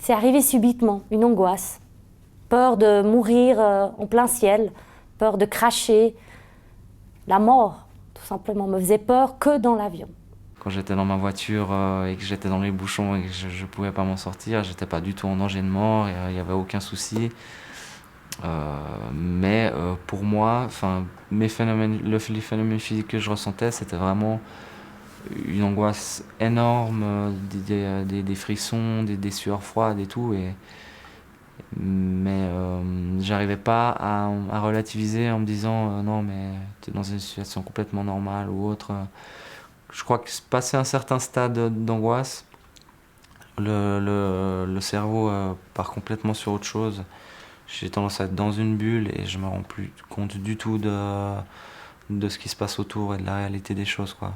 C'est arrivé subitement, une angoisse. Peur de mourir en plein ciel, peur de cracher. La mort, tout simplement, me faisait peur que dans l'avion. Quand j'étais dans ma voiture et que j'étais dans les bouchons et que je ne pouvais pas m'en sortir, j'étais pas du tout en danger de mort, il n'y avait aucun souci. Mais pour moi, les phénomènes physiques que je ressentais, c'était vraiment une angoisse énorme, des frissons, des sueurs froides et tout. Mais j'arrivais pas à relativiser en me disant non mais tu es dans une situation complètement normale ou autre. Je crois que passé un certain stade d'angoisse, le cerveau part complètement sur autre chose. J'ai tendance à être dans une bulle et je me rends plus compte du tout de ce qui se passe autour et de la réalité des choses, quoi.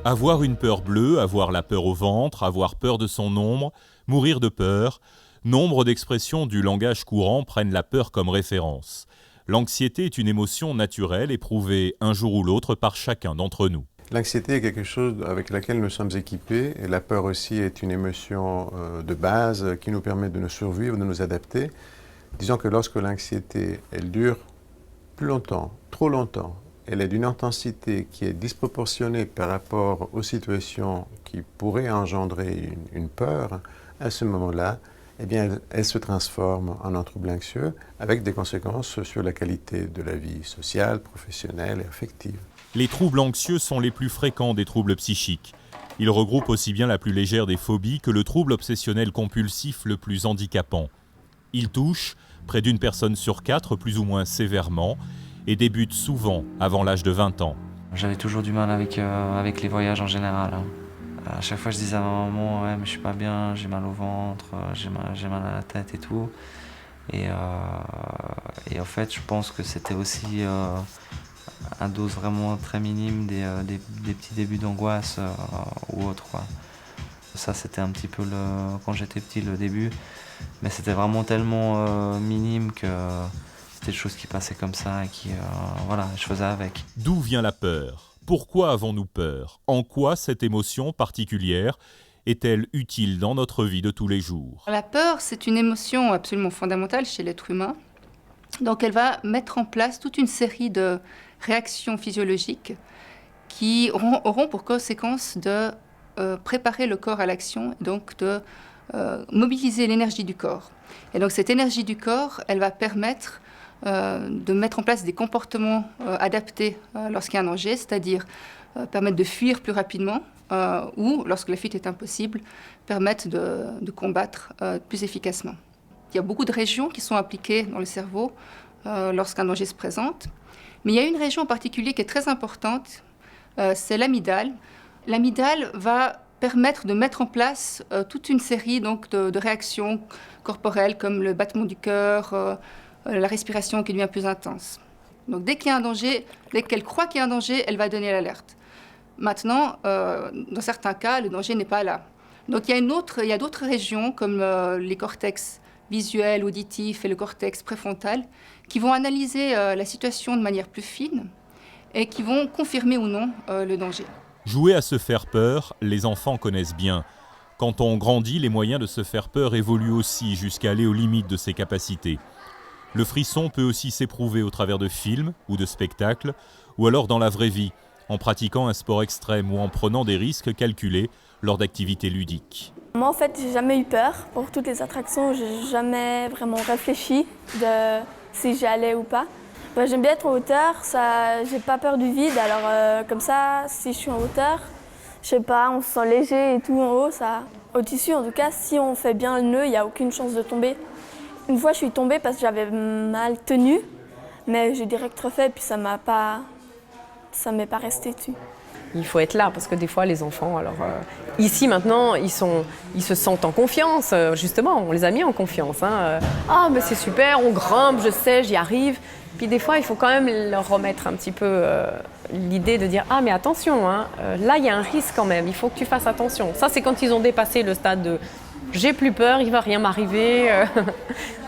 Avoir une peur bleue, avoir la peur au ventre, avoir peur de son ombre, mourir de peur, nombre d'expressions du langage courant prennent la peur comme référence. L'anxiété est une émotion naturelle éprouvée un jour ou l'autre par chacun d'entre nous. L'anxiété est quelque chose avec laquelle nous sommes équipés et la peur aussi est une émotion de base qui nous permet de nous survivre, de nous adapter. Disons que lorsque l'anxiété, elle dure plus longtemps, trop longtemps, elle est d'une intensité qui est disproportionnée par rapport aux situations qui pourraient engendrer une peur, à ce moment-là, eh bien, elle se transforme en un trouble anxieux avec des conséquences sur la qualité de la vie sociale, professionnelle et affective. Les troubles anxieux sont les plus fréquents des troubles psychiques. Ils regroupent aussi bien la plus légère des phobies que le trouble obsessionnel compulsif le plus handicapant. Ils touchent près d'une personne sur 4 plus ou moins sévèrement et débutent souvent avant l'âge de 20 ans. J'avais toujours du mal avec les voyages en général. À chaque fois je disais à ma maman ouais, mais je suis pas bien, j'ai mal au ventre, j'ai mal à la tête et tout. Et en fait je pense que c'était aussi un dose vraiment très minime des petits débuts d'angoisse ou autre, quoi. Ça c'était un petit peu quand j'étais petit le début, mais c'était vraiment tellement minime que c'était des choses qui passaient comme ça et voilà, je faisais avec. D'où vient la peur ? Pourquoi avons-nous peur ? En quoi cette émotion particulière est-elle utile dans notre vie de tous les jours ? La peur, c'est une émotion absolument fondamentale chez l'être humain. Donc elle va mettre en place toute une série de réactions physiologiques qui auront pour conséquence de préparer le corps à l'action, donc de mobiliser l'énergie du corps. Et donc cette énergie du corps, elle va permettre de mettre en place des comportements adaptés lorsqu'il y a un danger, c'est-à-dire permettre de fuir plus rapidement ou, lorsque la fuite est impossible, permettre de combattre plus efficacement. Il y a beaucoup de régions qui sont impliquées dans le cerveau lorsqu'un danger se présente, mais il y a une région en particulier qui est très importante, c'est l'amygdale. L'amygdale va permettre de mettre en place toute une série donc, de réactions corporelles comme le battement du cœur, la respiration qui devient plus intense. Donc dès qu'il y a un danger, dès qu'elle croit qu'il y a un danger, elle va donner l'alerte. Maintenant, dans certains cas, le danger n'est pas là. Donc il y a d'autres régions comme les cortex visuels, auditifs et le cortex préfrontal qui vont analyser la situation de manière plus fine et qui vont confirmer ou non le danger. Jouer à se faire peur, les enfants connaissent bien. Quand on grandit, les moyens de se faire peur évoluent aussi jusqu'à aller aux limites de ses capacités. Le frisson peut aussi s'éprouver au travers de films ou de spectacles, ou alors dans la vraie vie, en pratiquant un sport extrême ou en prenant des risques calculés lors d'activités ludiques. Moi, en fait, j'ai jamais eu peur. Pour toutes les attractions, j'ai jamais vraiment réfléchi de si j'y allais ou pas. J'aime bien être en hauteur, j'ai pas peur du vide, alors comme ça, si je suis en hauteur, je sais pas, on se sent léger et tout en haut, ça. Au-dessus, en tout cas, si on fait bien le nœud, il n'y a aucune chance de tomber. Une fois, je suis tombée parce que j'avais mal tenu, mais j'ai direct refait, puis ça m'est pas resté dessus. Il faut être là, parce que des fois, les enfants, ici, maintenant, ils se sentent en confiance, justement, on les a mis en confiance. Ah, mais c'est super, on grimpe, je sais, j'y arrive. Puis des fois, il faut quand même leur remettre un petit peu l'idée de dire « Ah, mais attention, hein, là, il y a un risque quand même, il faut que tu fasses attention. » Ça, c'est quand ils ont dépassé le stade de « J'ai plus peur, il va rien m'arriver. »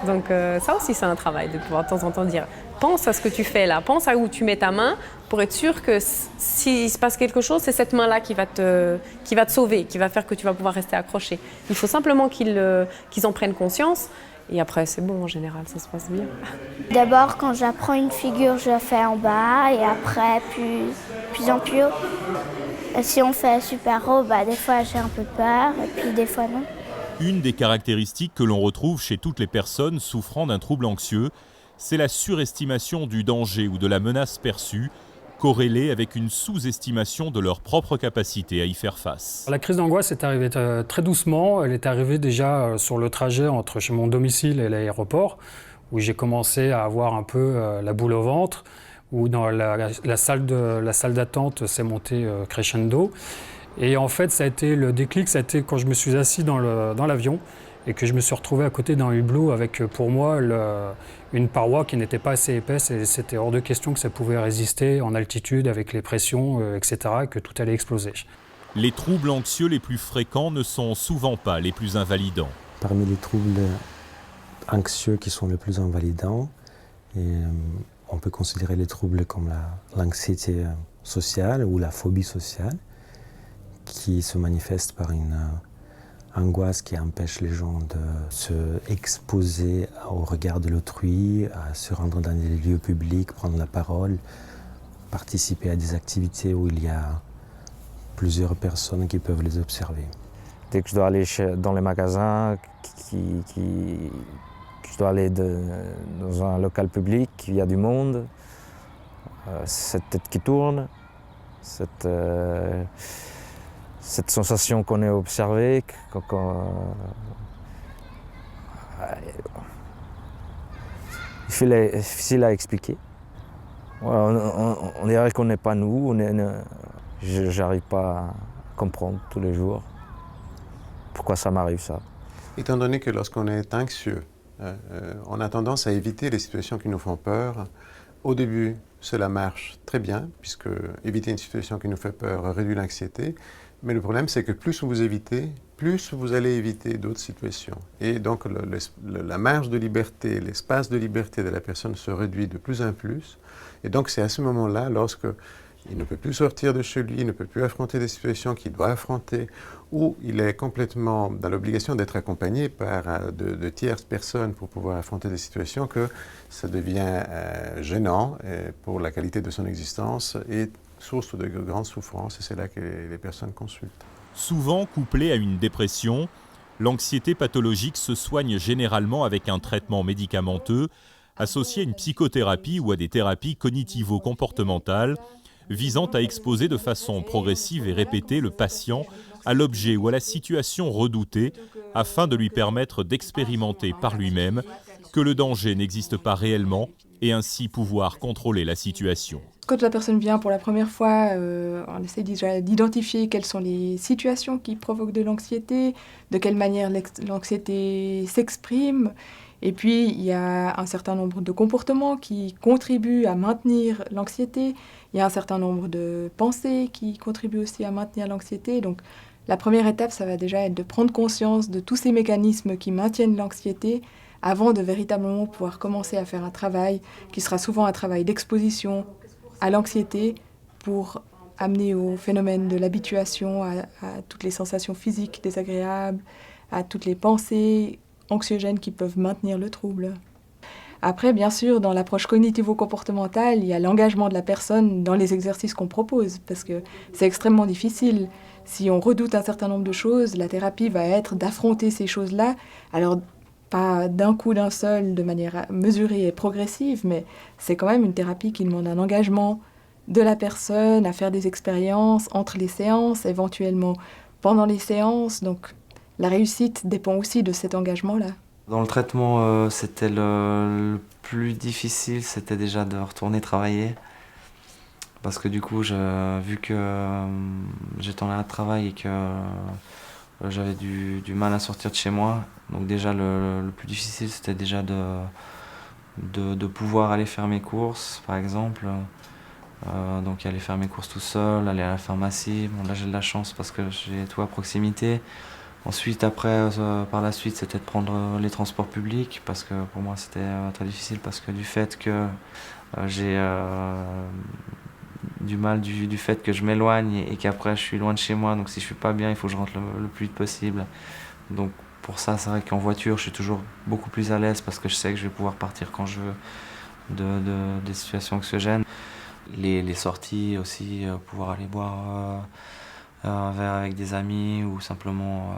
Donc ça aussi, c'est un travail de pouvoir de temps en temps dire « Pense à ce que tu fais là, pense à où tu mets ta main pour être sûr que s'il se passe quelque chose, c'est cette main-là qui va te sauver, qui va faire que tu vas pouvoir rester accroché. » Il faut simplement qu'ils en prennent conscience. Et après, c'est bon, en général, ça se passe bien. D'abord, quand j'apprends une figure, je la fais en bas et après, plus en plus haut. Si on fait super haut, des fois j'ai un peu peur et puis des fois non. Une des caractéristiques que l'on retrouve chez toutes les personnes souffrant d'un trouble anxieux, c'est la surestimation du danger ou de la menace perçue, corrélée avec une sous-estimation de leur propre capacité à y faire face. La crise d'angoisse est arrivée très doucement. Elle est arrivée déjà sur le trajet entre chez mon domicile et l'aéroport, où j'ai commencé à avoir un peu la boule au ventre, où dans la salle d'attente s'est montée crescendo. Et en fait, ça a été le déclic, ça a été quand je me suis assis dans l'avion et que je me suis retrouvé à côté d'un hublot avec, pour moi, une paroi qui n'était pas assez épaisse et c'était hors de question que ça pouvait résister en altitude avec les pressions, etc., et que tout allait exploser. Les troubles anxieux les plus fréquents ne sont souvent pas les plus invalidants. Parmi les troubles anxieux qui sont les plus invalidants, on peut considérer les troubles comme l'anxiété sociale ou la phobie sociale, qui se manifeste par une angoisse qui empêche les gens de se exposer au regard de l'autrui, à se rendre dans des lieux publics, prendre la parole, participer à des activités où il y a plusieurs personnes qui peuvent les observer. Dès que je dois aller dans les magasins, que je dois aller dans un local public, il y a du monde, cette tête qui tourne, cette sensation qu'on est observé, c'est difficile à expliquer. On dirait qu'on n'est pas nous, je n'arrive pas à comprendre tous les jours pourquoi ça m'arrive ça. Étant donné que lorsqu'on est anxieux, on a tendance à éviter les situations qui nous font peur. Au début, cela marche très bien, puisque éviter une situation qui nous fait peur réduit l'anxiété. Mais le problème, c'est que plus vous évitez, plus vous allez éviter d'autres situations. Et donc, la marge de liberté, l'espace de liberté de la personne se réduit de plus en plus. Et donc, c'est à ce moment-là, lorsque il ne peut plus sortir de chez lui, il ne peut plus affronter des situations qu'il doit affronter, ou il est complètement dans l'obligation d'être accompagné par de tierces personnes pour pouvoir affronter des situations, que ça devient gênant pour la qualité de son existence et source de grandes souffrances, et c'est là que les personnes consultent. Souvent couplée à une dépression, l'anxiété pathologique se soigne généralement avec un traitement médicamenteux associé à une psychothérapie ou à des thérapies cognitivo-comportementales visant à exposer de façon progressive et répétée le patient à l'objet ou à la situation redoutée afin de lui permettre d'expérimenter par lui-même que le danger n'existe pas réellement et ainsi pouvoir contrôler la situation. Quand la personne vient pour la première fois, on essaie déjà d'identifier quelles sont les situations qui provoquent de l'anxiété, de quelle manière l'anxiété s'exprime. Et puis, il y a un certain nombre de comportements qui contribuent à maintenir l'anxiété. Il y a un certain nombre de pensées qui contribuent aussi à maintenir l'anxiété. Donc, la première étape, ça va déjà être de prendre conscience de tous ces mécanismes qui maintiennent l'anxiété avant de véritablement pouvoir commencer à faire un travail qui sera souvent un travail d'exposition à l'anxiété pour amener au phénomène de l'habituation, à toutes les sensations physiques désagréables, à toutes les pensées anxiogènes qui peuvent maintenir le trouble. Après, bien sûr, dans l'approche cognitivo-comportementale, il y a l'engagement de la personne dans les exercices qu'on propose, parce que c'est extrêmement difficile. Si on redoute un certain nombre de choses, la thérapie va être d'affronter ces choses-là. Alors, pas d'un coup, d'un seul, de manière mesurée et progressive, mais c'est quand même une thérapie qui demande un engagement de la personne à faire des expériences entre les séances, éventuellement pendant les séances. Donc, la réussite dépend aussi de cet engagement-là. Dans le traitement, c'était le plus difficile, c'était déjà de retourner travailler. Parce que du coup, vu que j'étais en arrêt de travail et que j'avais du mal à sortir de chez moi, donc déjà le plus difficile, c'était déjà de pouvoir aller faire mes courses, par exemple. Donc aller faire mes courses tout seul, aller à la pharmacie. Bon, là j'ai de la chance parce que j'ai tout à proximité. Ensuite, après, par la suite, c'était de prendre les transports publics parce que pour moi c'était très difficile parce que du fait que j'ai du mal du fait que je m'éloigne et qu'après je suis loin de chez moi. Donc si je suis pas bien, il faut que je rentre le plus vite possible. Donc pour ça, c'est vrai qu'en voiture, je suis toujours beaucoup plus à l'aise parce que je sais que je vais pouvoir partir quand je veux des situations anxiogènes. Les sorties aussi, pouvoir aller boire un verre avec des amis ou simplement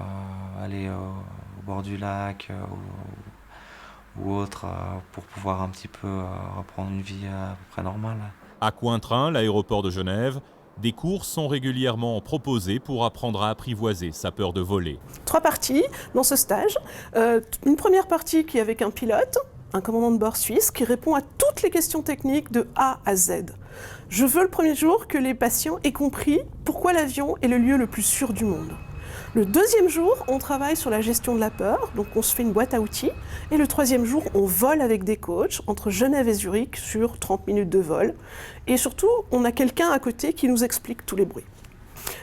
aller au bord du lac ou autre pour pouvoir un petit peu reprendre une vie à peu près normale. À Cointrin, l'aéroport de Genève, des cours sont régulièrement proposés pour apprendre à apprivoiser sa peur de voler. 3 parties dans ce stage. Une première partie qui est avec un pilote, un commandant de bord suisse, qui répond à toutes les questions techniques de A à Z. Je veux le premier jour que les patients aient compris pourquoi l'avion est le lieu le plus sûr du monde. Le deuxième jour, on travaille sur la gestion de la peur, donc on se fait une boîte à outils. Et le troisième jour, on vole avec des coachs entre Genève et Zurich sur 30 minutes de vol. Et surtout, on a quelqu'un à côté qui nous explique tous les bruits.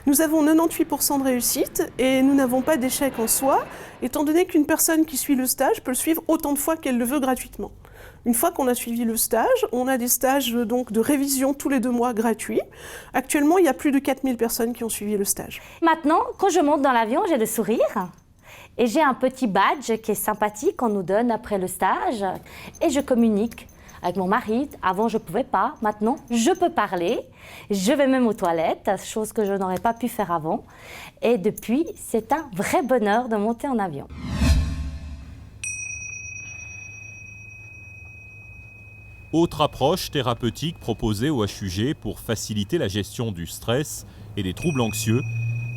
Nous avons 98% de réussite et nous n'avons pas d'échec en soi, étant donné qu'une personne qui suit le stage peut le suivre autant de fois qu'elle le veut gratuitement. Une fois qu'on a suivi le stage, on a des stages donc, de révision tous les 2 mois gratuits. Actuellement, il y a plus de 4000 personnes qui ont suivi le stage. Maintenant, quand je monte dans l'avion, j'ai le sourire et j'ai un petit badge qui est sympathique qu'on nous donne après le stage et je communique avec mon mari. Avant, je ne pouvais pas. Maintenant, je peux parler. Je vais même aux toilettes, chose que je n'aurais pas pu faire avant. Et depuis, c'est un vrai bonheur de monter en avion. Autre approche thérapeutique proposée au HUG pour faciliter la gestion du stress et des troubles anxieux,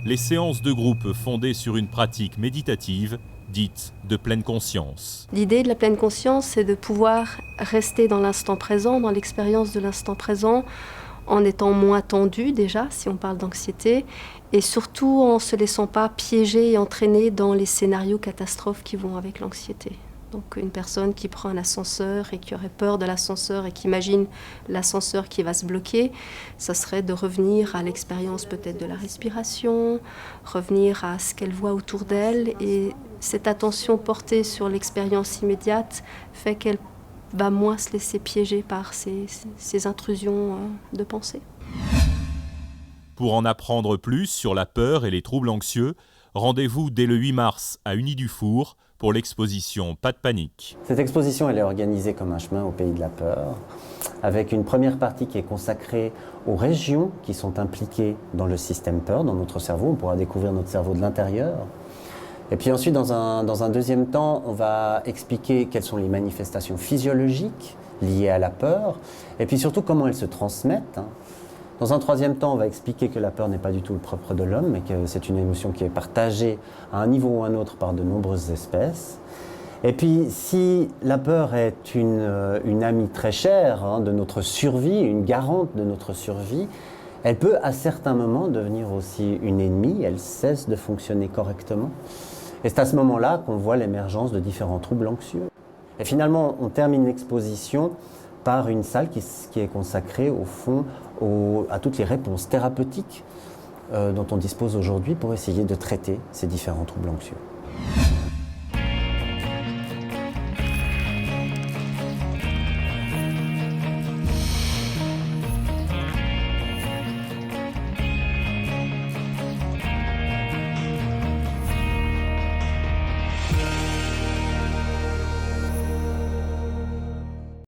les séances de groupe fondées sur une pratique méditative dite de pleine conscience. L'idée de la pleine conscience, c'est de pouvoir rester dans l'instant présent, dans l'expérience de l'instant présent, en étant moins tendu déjà, si on parle d'anxiété, et surtout en ne se laissant pas piéger et entraîner dans les scénarios catastrophes qui vont avec l'anxiété. Donc une personne qui prend un ascenseur et qui aurait peur de l'ascenseur et qui imagine l'ascenseur qui va se bloquer, ça serait de revenir à l'expérience peut-être de la respiration, revenir à ce qu'elle voit autour d'elle. Et cette attention portée sur l'expérience immédiate fait qu'elle va moins se laisser piéger par ces intrusions de pensée. Pour en apprendre plus sur la peur et les troubles anxieux, rendez-vous dès le 8 mars à Unis-du-Four pour l'exposition Pas de panique. Cette exposition elle est organisée comme un chemin au pays de la peur, avec une première partie qui est consacrée aux régions qui sont impliquées dans le système peur, dans notre cerveau. On pourra découvrir notre cerveau de l'intérieur. Et puis ensuite, dans un deuxième temps, on va expliquer quelles sont les manifestations physiologiques liées à la peur, et puis surtout comment elles se transmettent. Dans un troisième temps, on va expliquer que la peur n'est pas du tout le propre de l'homme, mais que c'est une émotion qui est partagée à un niveau ou à un autre par de nombreuses espèces. Et puis, si la peur est une amie très chère de notre survie, une garante de notre survie, elle peut à certains moments devenir aussi une ennemie, elle cesse de fonctionner correctement. Et c'est à ce moment-là qu'on voit l'émergence de différents troubles anxieux. Et finalement, on termine l'exposition par une salle qui est consacrée au fond à toutes les réponses thérapeutiques dont on dispose aujourd'hui pour essayer de traiter ces différents troubles anxieux.